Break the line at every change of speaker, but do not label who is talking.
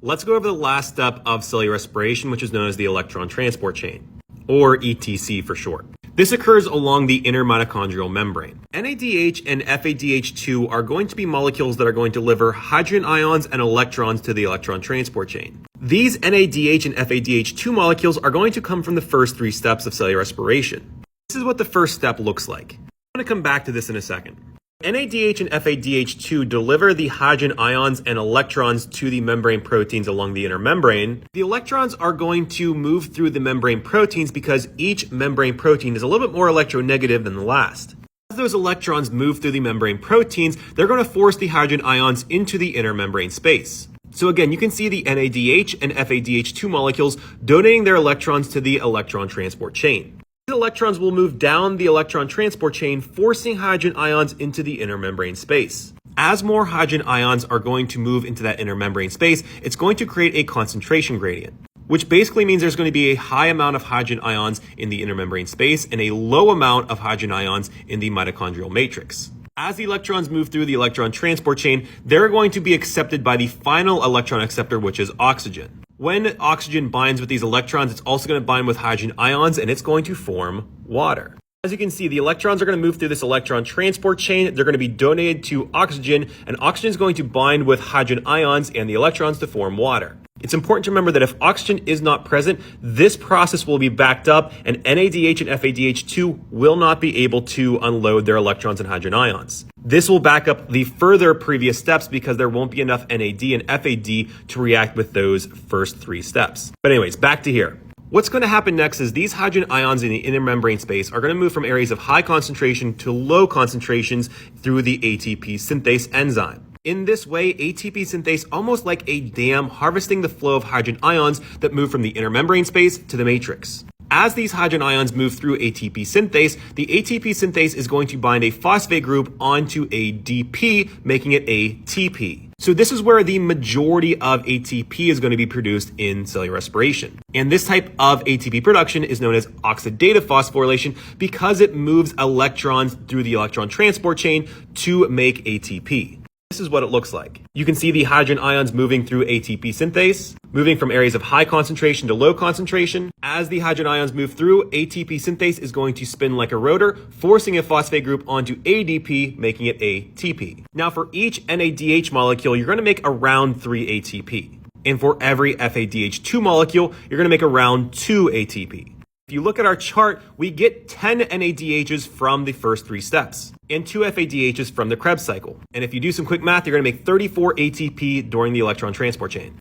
Let's go over the last step of cellular respiration, which is known as the electron transport chain, or ETC for short. This occurs along the inner mitochondrial membrane. NADH and FADH2 are going to be molecules that are going to deliver hydrogen ions and electrons to the electron transport chain. These NADH and FADH2 molecules are going to come from the first three steps of cellular respiration. This is what the first step looks like. I'm going to come back to this in a second. NADH and FADH2 deliver the hydrogen ions and electrons to the membrane proteins along the inner membrane. The electrons are going to move through the membrane proteins because each membrane protein is a little bit more electronegative than the last. As those electrons move through the membrane proteins, they're going to force the hydrogen ions into the inner membrane space. So again, you can see the NADH and FADH2 molecules donating their electrons to the electron transport chain. These electrons will move down the electron transport chain, forcing hydrogen ions into the inner membrane space. As more hydrogen ions are going to move into that inner membrane space, it's going to create a concentration gradient, which basically means there's going to be a high amount of hydrogen ions in the inner membrane space and a low amount of hydrogen ions in the mitochondrial matrix. As the electrons move through the electron transport chain, they're going to be accepted by the final electron acceptor, which is oxygen. When oxygen binds with these electrons, it's also going to bind with hydrogen ions and it's going to form water. As you can see, the electrons are going to move through this electron transport chain. They're going to be donated to oxygen, and oxygen is going to bind with hydrogen ions and the electrons to form water. It's important to remember that if oxygen is not present, this process will be backed up and NADH and FADH2 will not be able to unload their electrons and hydrogen ions. This will back up the further previous steps because there won't be enough NAD and FAD to react with those first three steps. But anyways, back to here. What's going to happen next is these hydrogen ions in the inner membrane space are going to move from areas of high concentration to low concentrations through the ATP synthase enzyme. In this way, ATP synthase almost like a dam harvesting the flow of hydrogen ions that move from the inner membrane space to the matrix. As these hydrogen ions move through ATP synthase, the ATP synthase is going to bind a phosphate group onto a DP, making it a TP. So this is where the majority of ATP is going to be produced in cellular respiration. And this type of ATP production is known as oxidative phosphorylation because it moves electrons through the electron transport chain to make ATP. This is what it looks like. You can see the hydrogen ions moving through ATP synthase, moving from areas of high concentration to low concentration. As the hydrogen ions move through, ATP synthase is going to spin like a rotor, forcing a phosphate group onto ADP, making it ATP. Now for each NADH molecule, you're going to make around 3 ATP. And for every FADH2 molecule, you're going to make around 2 ATP. If you look at our chart, we get 10 NADHs from the first three steps and 2 FADHs from the Krebs cycle. And if you do some quick math, you're going to make 34 ATP during the electron transport chain.